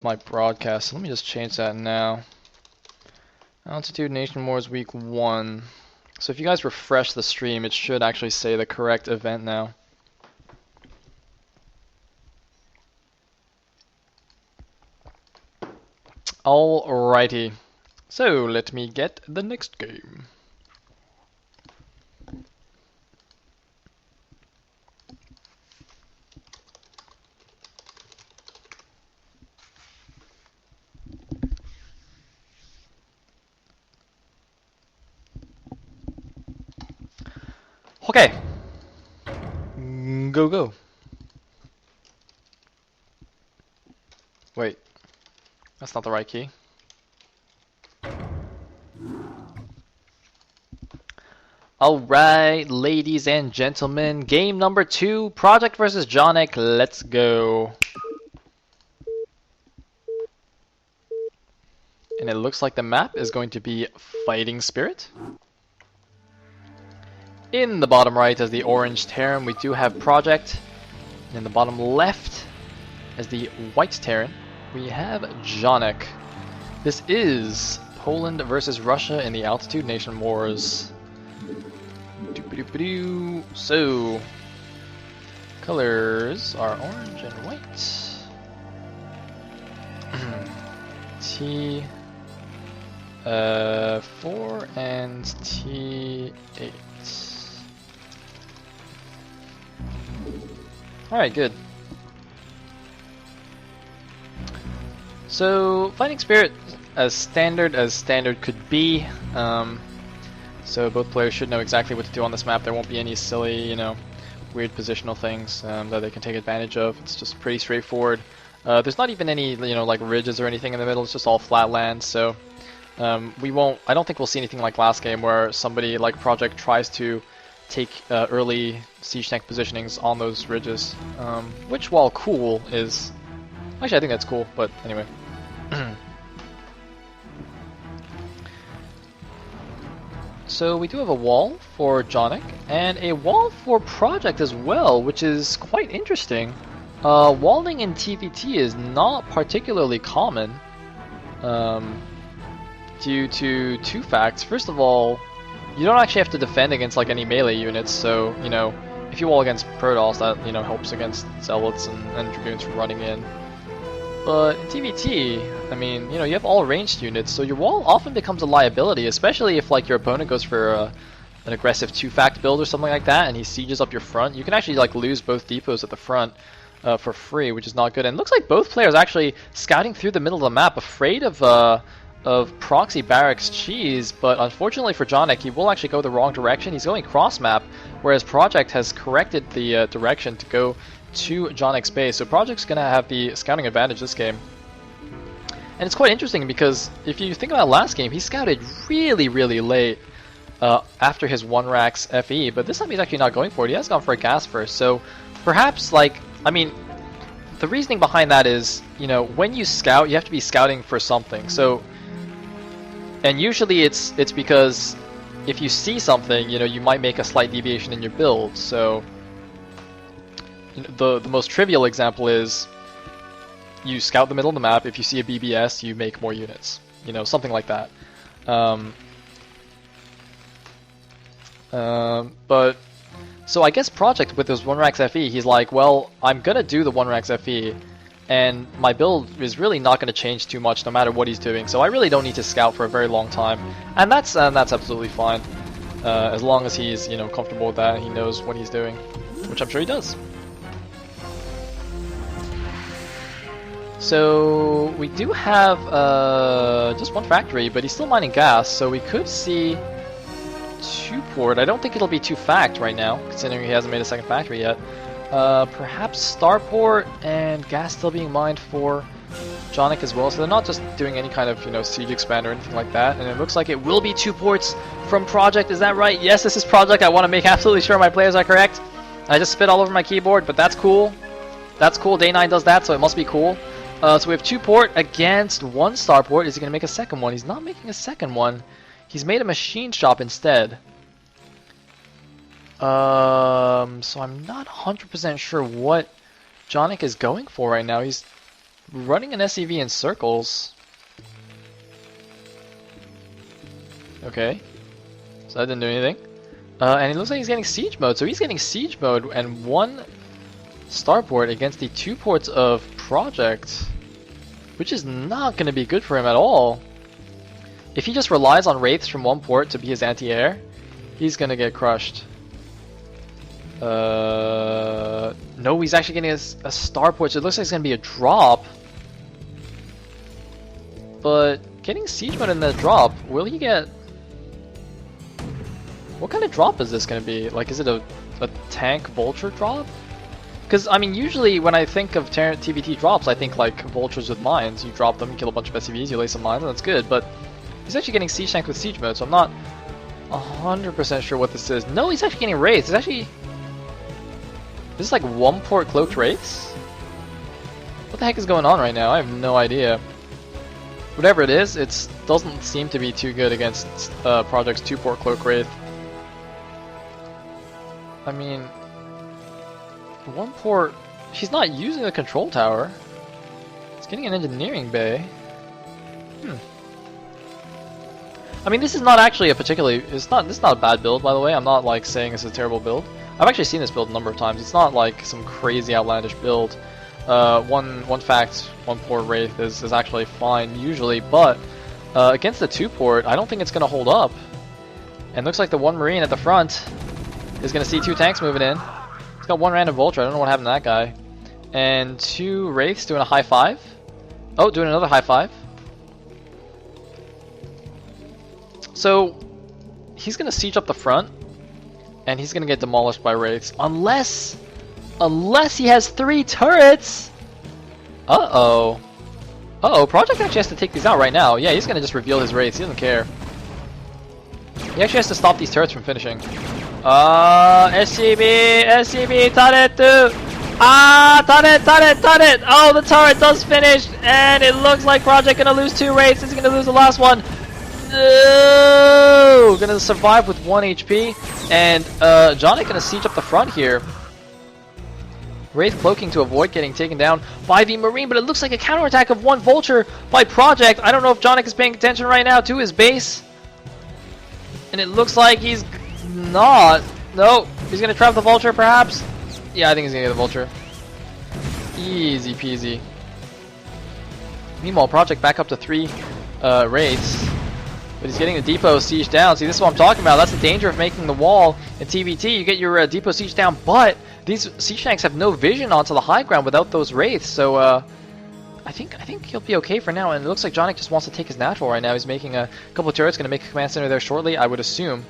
my broadcast. Let me just change that now. Altitude Nation Wars Week 1. So if you guys refresh the stream, it should actually say the correct event now. Alrighty. So let me get the next game. Okay. Go, go. Wait. That's not the right key. Alright, ladies and gentlemen. Game number 2. Project versus Johnek. Let's go. And it looks like the map is going to be Fighting Spirit. In the bottom right as the orange Terran, we do have Project. And in the bottom left as the white Terran, we have Johnek. This is Poland versus Russia in the Altitude Nation Wars. So, colors are orange and white. T4 and T8. Alright, good. So, Fighting Spirit, as standard could be. So both players should know exactly what to do on this map. There won't be any silly, weird positional things that they can take advantage of. It's just pretty straightforward. There's not even any, like ridges or anything in the middle. It's just all flat land. So I don't think we'll see anything like last game where somebody like Project tries to take early siege tank positionings on those ridges. Which, while cool, is... Actually, I think that's cool, but anyway. So we do have a wall for Johnek, and a wall for Project as well, which is quite interesting. Walling in TVT is not particularly common, due to two facts. First of all, you don't actually have to defend against like any melee units, so, if you wall against Protoss, that, helps against Zealots and Dragoons from running in. But in TVT, I mean, you have all ranged units, so your wall often becomes a liability, especially if like your opponent goes for an aggressive 2-fact build or something like that, and he sieges up your front. You can actually like lose both depots at the front for free, which is not good. And it looks like both players actually scouting through the middle of the map, afraid of proxy barracks cheese. But unfortunately for Johnek, he will actually go the wrong direction. He's going cross map, whereas Project has corrected the direction to go to Johnek's base. So Project's going to have the scouting advantage this game. And it's quite interesting because if you think about last game, he scouted really, really late after his 1-racks FE, but this time he's actually not going for it. He has gone for a gas first. So perhaps, the reasoning behind that is, when you scout, you have to be scouting for something. So, and usually it's because if you see something, you might make a slight deviation in your build. So the most trivial example is you scout the middle of the map. If you see a BBS, you make more units. Something like that. But so I guess Project with his 1-racks FE, he's like, well, I'm gonna do the 1-racks FE, and my build is really not gonna change too much no matter what he's doing. So I really don't need to scout for a very long time, and that's absolutely fine, as long as he's comfortable with that and he knows what he's doing, which I'm sure he does. So we do have just one factory, but he's still mining gas, so we could see 2-port. I don't think it'll be 2-fact right now, considering he hasn't made a second factory yet. Perhaps starport and gas still being mined for Johnek as well, so they're not just doing any kind of siege expander or anything like that. And it looks like it will be 2 ports from Project. Is that right? Yes, this is Project. I want to make absolutely sure my players are correct. I just spit all over my keyboard, but that's cool. That's cool. Day 9 does that, so it must be cool. So we have 2-port against 1 starport. Is he going to make a second one? He's not making a second one. He's made a machine shop instead. So I'm not 100% sure what Johnek is going for right now. He's running an SCV in circles. Okay. So that didn't do anything. And it looks like he's getting siege mode. So he's getting siege mode and one starport against the 2 ports of Project, which is not going to be good for him at all. If he just relies on Wraiths from 1 port to be his anti-air, he's going to get crushed. No, he's actually getting a starport, so it looks like it's going to be a drop. But getting siege mode in the drop, will he get... What kind of drop is this going to be? Like, is it a tank vulture drop? Because, I mean, usually when I think of TVT drops, I think like vultures with mines. You drop them, you kill a bunch of SCVs, you lay some mines, and that's good. But he's actually getting siege tank with siege mode, so I'm not 100% sure what this is. No, he's actually getting wraiths. It's actually... This is like 1 port cloaked wraiths? What the heck is going on right now? I have no idea. Whatever it is, it doesn't seem to be too good against Project's 2 port cloak wraith. I mean, 1 port, she's not using the control tower. It's getting an engineering bay. I mean, this is not actually a particularly, this is not a bad build, by the way. I'm not like saying it's a terrible build. I've actually seen this build a number of times. It's not like some crazy outlandish build. One fact, 1 port wraith is actually fine usually, but against the 2 port, I don't think it's going to hold up. And looks like the 1 marine at the front is going to see 2 tanks moving in. He's got 1 random vulture. I don't know what happened to that guy. And 2 wraiths doing a high 5. Oh, doing another high 5. So he's going to siege up the front, and he's going to get demolished by wraiths, unless he has 3 turrets. Uh-oh. Uh-oh, Project actually has to take these out right now. Yeah, he's going to just reveal his wraiths. He doesn't care. He actually has to stop these turrets from finishing. SCV, turret 2! Turret! Oh, the turret does finish, and it looks like Project gonna lose 2 wraiths. He's gonna lose the last one. No! Gonna survive with 1 HP, and Johnek gonna siege up the front here. Wraith cloaking to avoid getting taken down by the Marine, but it looks like a counterattack of 1 Vulture by Project. I don't know if Johnek is paying attention right now to his base. And it looks like he's not. No, he's gonna trap the Vulture perhaps? Yeah, I think he's gonna get the Vulture. Easy peasy. Meanwhile, Project back up to 3 Wraiths. But he's getting the depot siege down. See, this is what I'm talking about. That's the danger of making the wall in TVT. You get your depot siege down, but these siege tanks have no vision onto the high ground without those wraiths. So I think he'll be okay for now. And it looks like Johnek just wants to take his natural right now. He's making a couple of turrets, going to make a command center there shortly, I would assume.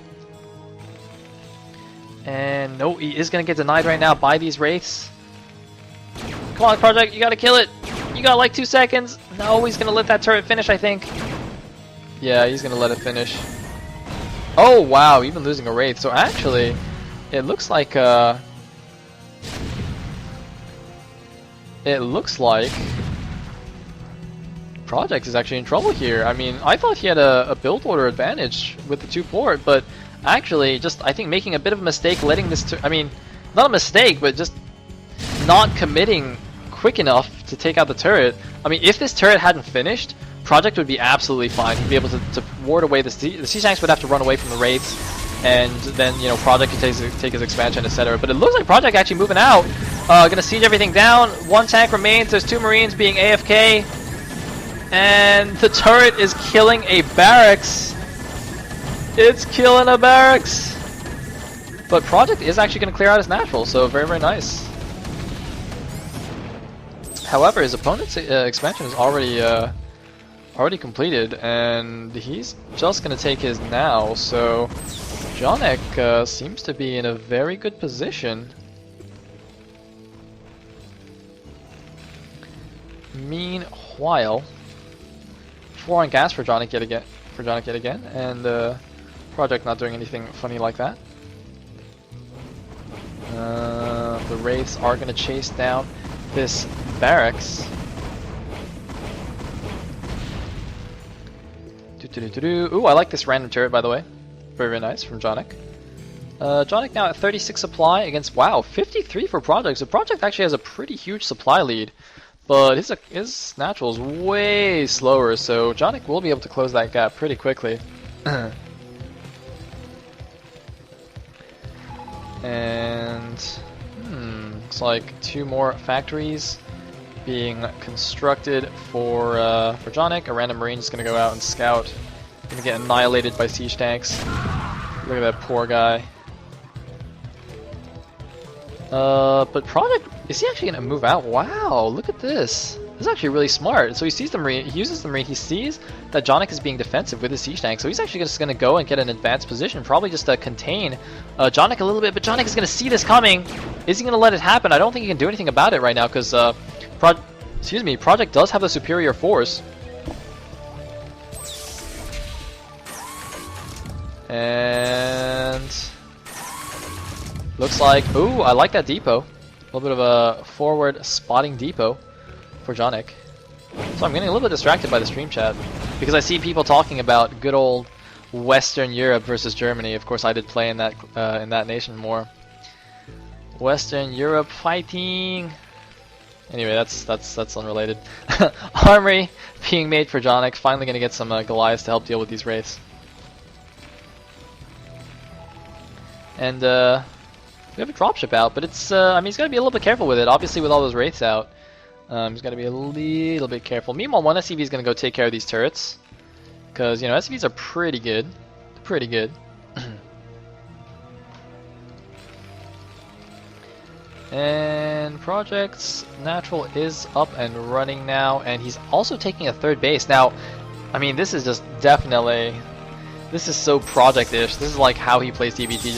And no, he is going to get denied right now by these wraiths. Come on, Project, you got to kill it. You got like 2 seconds. No, he's going to let that turret finish, I think. Yeah, he's gonna let it finish. Oh wow, even losing a wraith. So actually, it looks like Project is actually in trouble here. I mean, I thought he had a build order advantage with the 2 port, but actually, just I think making a bit of a mistake, letting this. I mean, not a mistake, but just not committing quick enough to take out the turret. I mean, if this turret hadn't finished, Project would be absolutely fine. He'd be able to ward away the siege tanks would have to run away from the wraiths, and then Project could take his expansion, etc. But it looks like Project actually moving out, gonna siege everything down. 1 tank remains. There's 2 Marines being AFK, and the turret is killing a barracks. It's killing a barracks. But Project is actually gonna clear out his natural, so very nice. However, his opponent's expansion is already completed, and he's just going to take his now, so Johnek seems to be in a very good position. Meanwhile, 4 on gas for Johnek yet again, and Project not doing anything funny like that. The wraiths are going to chase down this barracks. Ooh, I like this random turret, by the way. Very nice from Johnek. Johnek now at 36 supply against, wow, 53 for Project. So Project actually has a pretty huge supply lead. but his natural is way slower, so Johnek will be able to close that gap pretty quickly. And looks like 2 more factories being constructed for Johnek. A random marine is going to go out and scout. Going to get annihilated by siege tanks. Look at that poor guy. But Project, is he actually going to move out? Wow, look at this. This is actually really smart. So he sees the marine, he uses the marine, he sees that Johnek is being defensive with his siege tank, so he's actually just going to go and get an advanced position, probably just to contain Johnek a little bit, but Johnek is going to see this coming. Is he going to let it happen? I don't think he can do anything about it right now, because Project does have a superior force. And looks like, ooh, I like that depot. A little bit of a forward spotting depot for Johnek. So I'm getting a little bit distracted by the stream chat because I see people talking about good old Western Europe versus Germany. Of course, I did play in that nation more. Western Europe fighting. Anyway, that's unrelated. Armory being made for Johnek. Finally going to get some Goliaths to help deal with these wraiths. And we have a dropship out, but it's I mean, he's got to be a little bit careful with it. Obviously, with all those wraiths out, he's got to be a little bit careful. Meanwhile, one SCV is going to go take care of these turrets, because you know SCVs are pretty good, pretty good. And Project's natural is up and running now, and he's also taking a 3rd base. Now, I mean, this is just definitely, this is so Project-ish. This is like how he plays DBT.